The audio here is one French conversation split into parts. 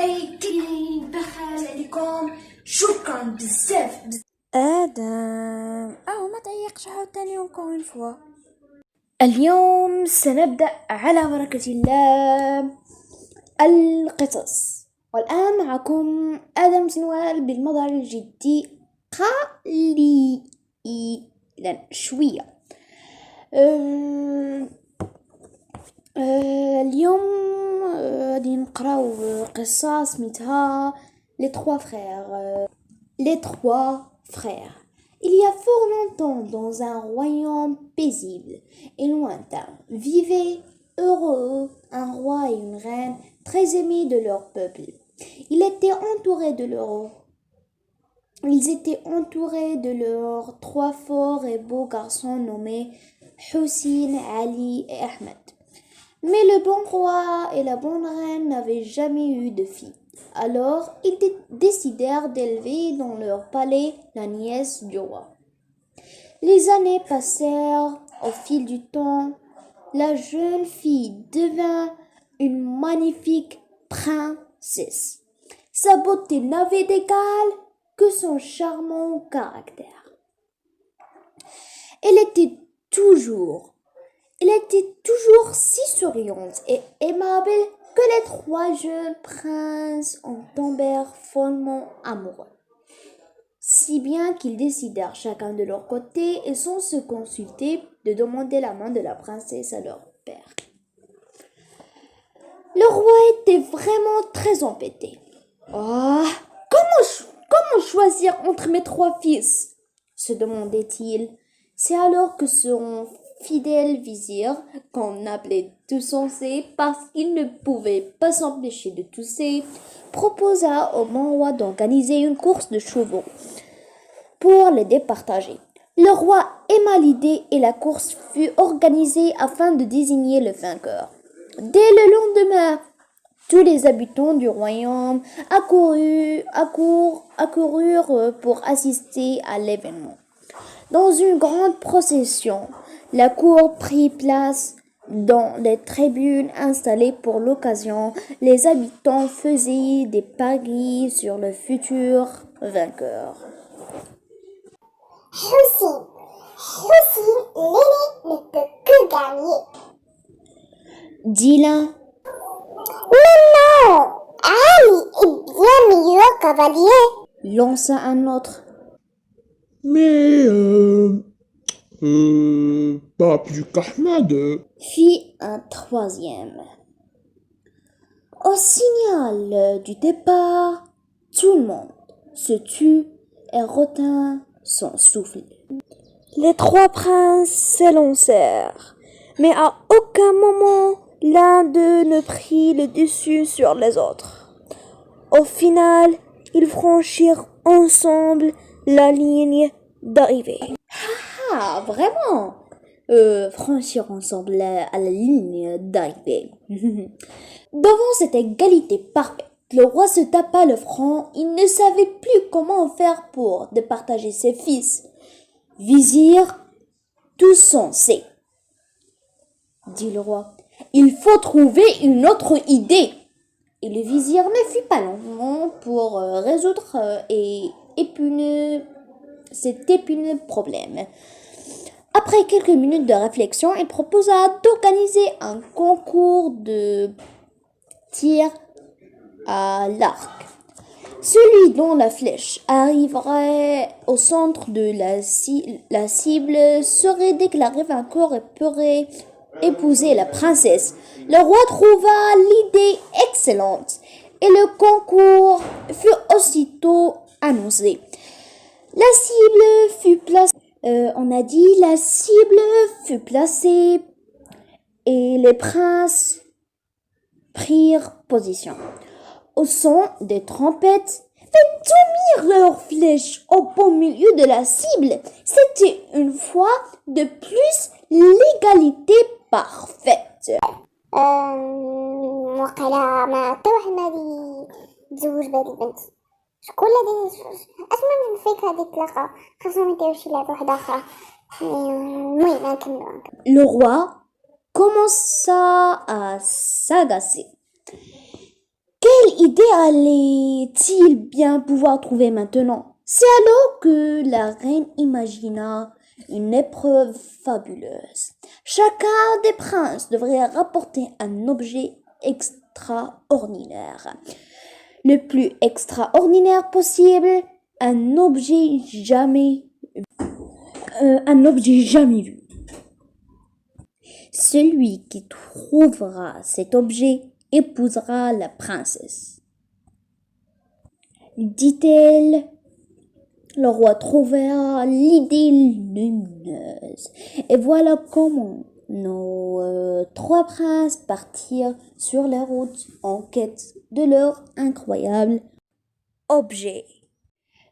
تايكين بخال عليكم شكرا بزاف. آدم ما تعيقش عاوتاني encore une fois. اليوم سنبدأ على بركة الله القصص، والآن معكم آدم سنوال بالمظهر الجدي قليلا شوية. اليوم غادي نقراو قصة سميتها Les Trois Frères. Les Trois Frères. Il y a fort longtemps, dans un royaume paisible et lointain, vivaient heureux un roi et une reine très aimés de leur peuple. Ils étaient entourés de leurs trois forts et beaux garçons nommés Hussein, Ali et Ahmed. Mais le bon roi et la bonne reine n'avaient jamais eu de fille. Alors, ils décidèrent d'élever dans leur palais la nièce du roi. Les années passèrent. Au fil du temps, la jeune fille devint une magnifique princesse. Sa beauté n'avait d'égal que son charmant caractère. Elle était toujours si souriante et aimable que les trois jeunes princes en tombèrent follement amoureux. Si bien qu'ils décidèrent chacun de leur côté et sans se consulter de demander la main de la princesse à leur père. Le roi était vraiment très embêté. Comment choisir entre mes trois fils? Se demandait-il. C'est alors que son fidèle vizir, qu'on appelait Toussaint parce qu'il ne pouvait pas s'empêcher de tousser, proposa au bon roi d'organiser une course de chevaux pour les départager. Le roi aima l'idée et la course fut organisée afin de désigner le vainqueur. Dès le lendemain, tous les habitants du royaume accoururent pour assister à l'événement. Dans une grande procession, la cour prit place dans les tribunes installées pour l'occasion. Les habitants faisaient des paris sur le futur vainqueur. Hussein, l'aîné ne peut que gagner, dit l'un. Mais non, Ali est bien meilleur cavalier, Lança un autre. Mais pas plus qu'Ahmed. Fit un troisième. Au signal du départ, tout le monde se tut et retint son souffle. Les trois princes s'élancèrent, mais à aucun moment l'un d'eux ne prit le dessus sur les autres. Au final, ils franchirent ensemble la ligne d'arrivée. Ah, vraiment? Franchir ensemble à la ligne d'arrivée. Devant cette égalité parfaite, le roi se tapa le front. Il ne savait plus comment faire pour départager ses fils. Vizir, tout sensé, dit le roi, il faut trouver une autre idée. Et le vizir ne fut pas long pour résoudre cet épineux problème. Après quelques minutes de réflexion, il proposa d'organiser un concours de tir à l'arc. Celui dont la flèche arriverait au centre de la cible serait déclaré vainqueur et pourrait épouser la princesse. Le roi trouva l'idée excellente et le concours fut aussitôt annoncé. La cible fut placée et les princes prirent position. Au son des trompettes, faites tomber leurs flèches au beau milieu de la cible. C'était une fois de plus l'égalité parfaite. وقيلا ما حتى واحد ما غادي يتزوج بهاد البنت. شكون اللي اسمع من فيك هادي الطلاقه خاصهم يديروا شي لعبه واحده اخرى. المهم نكملوا. Le roi commença à s'agacer. Quelle idée allait-il bien pouvoir trouver maintenant? C'est alors que la reine imagina une épreuve fabuleuse. Chacun des princes devrait rapporter un objet extraordinaire. Le plus extraordinaire possible, un objet jamais, un objet jamais vu. Celui qui trouvera cet objet épousera la princesse. Dit-elle, le roi trouva l'idée lumineuse. Et voilà comment nos trois princes partirent sur la route en quête de leur incroyable objet.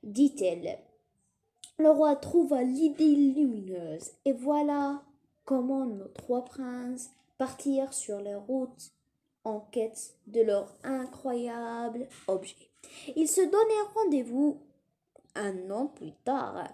Dit-elle, le roi trouva l'idée lumineuse. Et voilà comment nos trois princes partirent sur la route en quête de leur incroyable objet. Ils se donnèrent rendez-vous un an plus tard.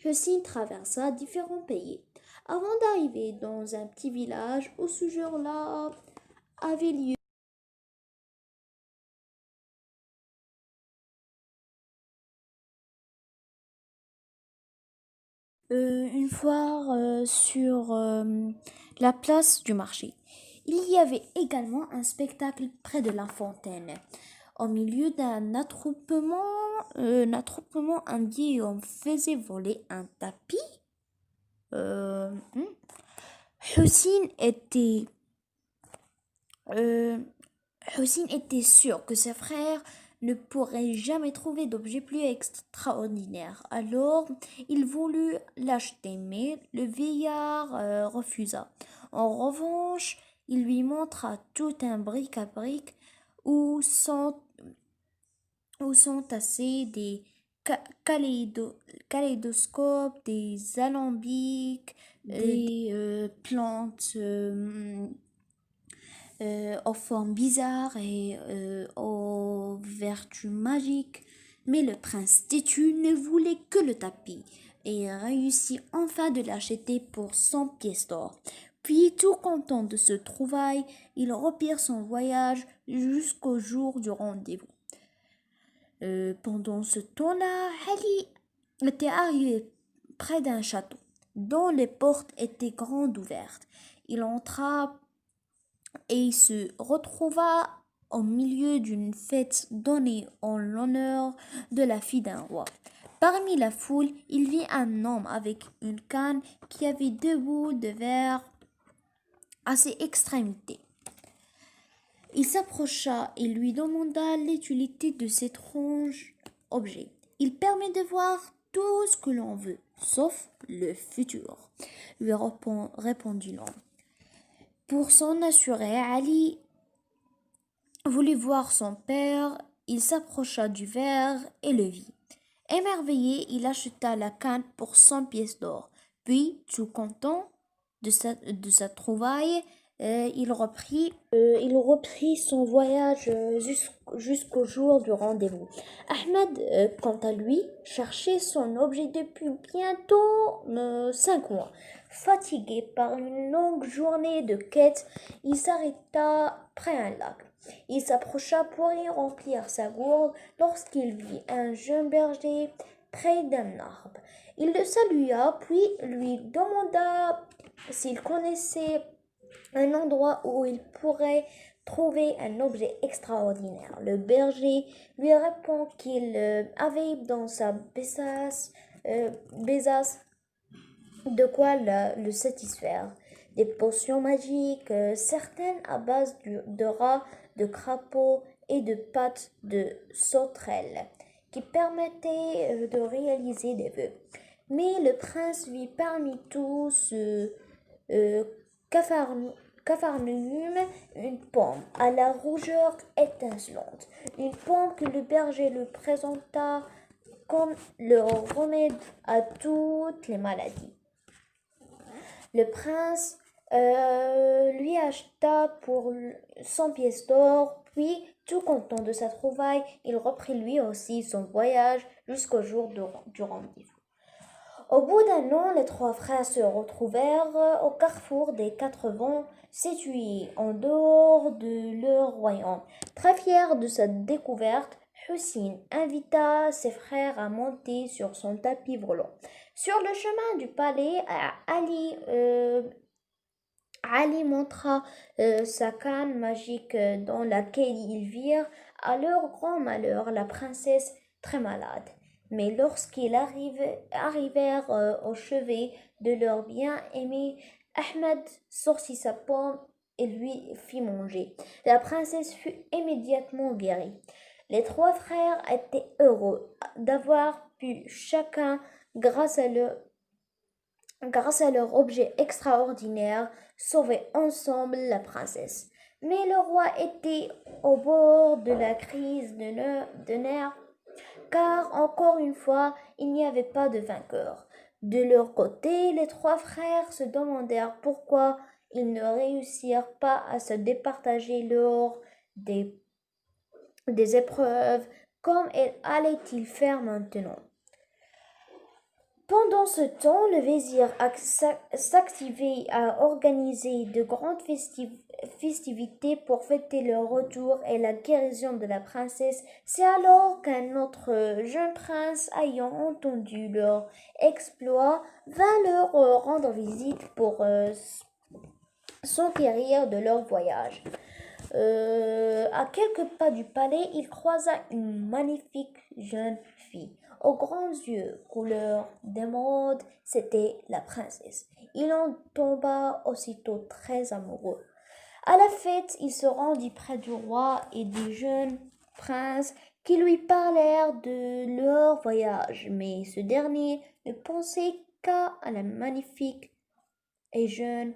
Hussein traversa différents pays avant d'arriver dans un petit village où ce jour-là avait lieu une foire sur la place du marché. Il y avait également un spectacle près de la fontaine. Au milieu d'un attroupement, un vieil homme faisait voler un tapis. Euh, hmm. Hussein était, euh, Hussein était sûr que ses frères ne pourraient jamais trouver d'objet plus extraordinaire. Alors, il voulut l'acheter, mais le vieillard refusa. En revanche, il lui montra tout un bric-à-brac où sont tassés des kaléidoscopes, des alambics, des plantes aux formes bizarres et aux vertus magiques. Mais le prince têtu ne voulait que le tapis et réussit enfin de l'acheter pour 100 pièces d'or. Puis, tout content de ce trouvaille, il reprit son voyage jusqu'au jour du rendez-vous. Pendant ce temps-là, Ali était arrivé près d'un château dont les portes étaient grandes ouvertes. Il entra et se retrouva au milieu d'une fête donnée en l'honneur de la fille d'un roi. Parmi la foule, il vit un homme avec une canne qui avait deux bouts de verre à ses extrémités. Il s'approcha et lui demanda l'utilité de cet étrange objet. Il permet de voir tout ce que l'on veut, sauf le futur, lui répondit l'homme. Pour s'en assurer, Ali voulut voir son père. Il s'approcha du verre et le vit. Émerveillé, il acheta la canne pour 100 pièces d'or. Puis, tout content de sa trouvaille, il reprit son voyage jusqu'au jour du rendez-vous. Ahmed, quant à lui, cherchait son objet depuis bientôt 5 mois. Fatigué par une longue journée de quête, il s'arrêta près d'un lac. Il s'approcha pour y remplir sa gourde lorsqu'il vit un jeune berger près d'un arbre. Il le salua, puis lui demanda s'il connaissait un endroit où il pourrait trouver un objet extraordinaire. Le berger lui répond qu'il avait dans sa besace de quoi le satisfaire. Des potions magiques, certaines à base de rats, de crapauds et de pattes de sauterelles, qui permettaient de réaliser des vœux. Mais le prince vit parmi tous Capharnaüm, une pomme à la rougeur étincelante, une pomme que le berger lui présenta comme le remède à toutes les maladies. Le prince lui acheta pour 100 pièces d'or, puis, tout content de sa trouvaille, il reprit lui aussi son voyage jusqu'au jour du rendez-vous. Au bout d'un an, les trois frères se retrouvèrent au carrefour des quatre vents, situés en dehors de leur royaume. Très fier de sa découverte, Hussein invita ses frères à monter sur son tapis volant. Sur le chemin du palais, Ali montra sa canne magique dans laquelle ils virent, à leur grand malheur, la princesse très malade. Mais lorsqu'ils arrivèrent au chevet de leur bien-aimé, Ahmed sortit sa pomme et lui fit manger. La princesse fut immédiatement guérie. Les trois frères étaient heureux d'avoir pu chacun, grâce à leur objet extraordinaire, sauver ensemble la princesse. Mais le roi était au bord de la crise de nerfs, car encore une fois, il n'y avait pas de vainqueur. De leur côté, les trois frères se demandèrent pourquoi ils ne réussirent pas à se départager lors des épreuves. Comme allaient-ils faire maintenant? Pendant ce temps, le vizir s'activait à organiser de grandes festivités pour fêter le retour et la guérison de la princesse. C'est alors qu'un autre jeune prince, ayant entendu leur exploit, vint leur rendre visite pour s'enquérir de leur voyage. À quelques pas du palais, il croisa une magnifique jeune fille aux grands yeux couleur d'émeraude. C'était la princesse. Il en tomba aussitôt très amoureux. À la fête, il se rendit près du roi et des jeunes princes qui lui parlèrent de leur voyage, mais ce dernier ne pensait qu'à la magnifique et jeune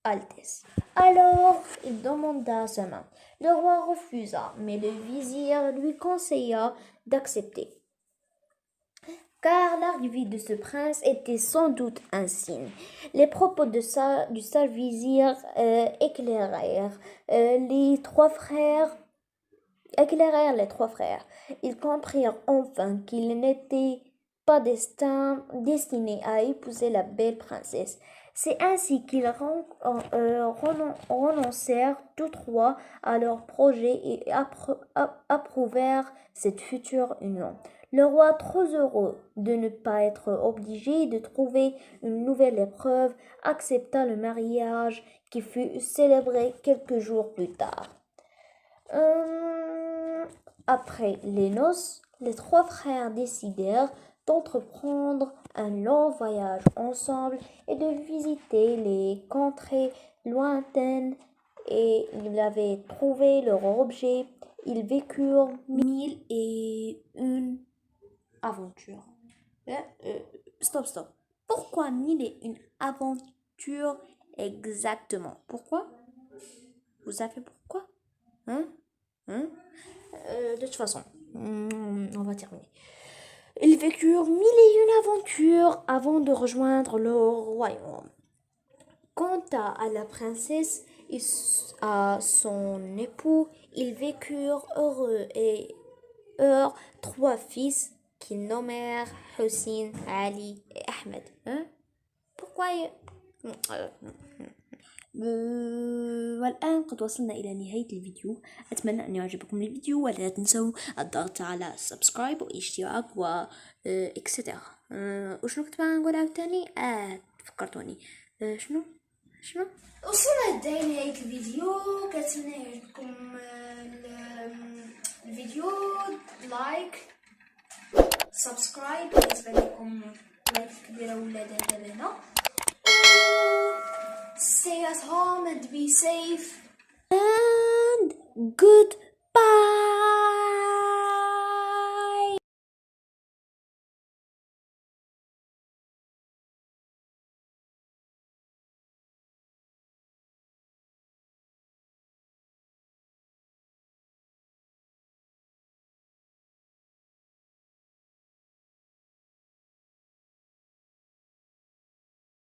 Altesse. Alors il demanda sa main. Le roi refusa, mais le vizir lui conseilla d'accepter, car l'arrivée de ce prince était sans doute un signe. Les propos du sage vizir éclairèrent les trois frères. Ils comprirent enfin qu'ils n'étaient pas destinés à épouser la belle princesse. C'est ainsi qu'ils renoncèrent tous trois à leur projet et approuvèrent cette future union. Le roi, trop heureux de ne pas être obligé de trouver une nouvelle épreuve, accepta le mariage qui fut célébré quelques jours plus tard. Après les noces, les trois frères décidèrent d'entreprendre un long voyage ensemble et de visiter les contrées lointaines, et ils avaient trouvé leur objet. Ils vécurent 1001 aventures. Stop. Pourquoi 1001 aventures exactement? Pourquoi? Vous savez pourquoi? De toute façon, on va terminer. Ils vécurent 1001 aventures avant de rejoindre leur royaume. Quant à la princesse et à son époux, ils vécurent heureux et eurent trois fils qu'ils nommèrent Hussein, Ali et Ahmed. Pourquoi والآن قد وصلنا إلى نهاية الفيديو. أتمنى أن يعجبكم الفيديو، ولا تنسوا الضغط على سبسكرايب واشتراك و إكسترا. وشنو كنت نقول عاوتاني؟ فكرتوني. شنو وصلنا لنهاية الفيديو. كنتمنى يعجبكم الفيديو. لايك سبسكرايب بالنسبة لكم لايك كبيرة ولا دابا. Stay at home and be safe. And good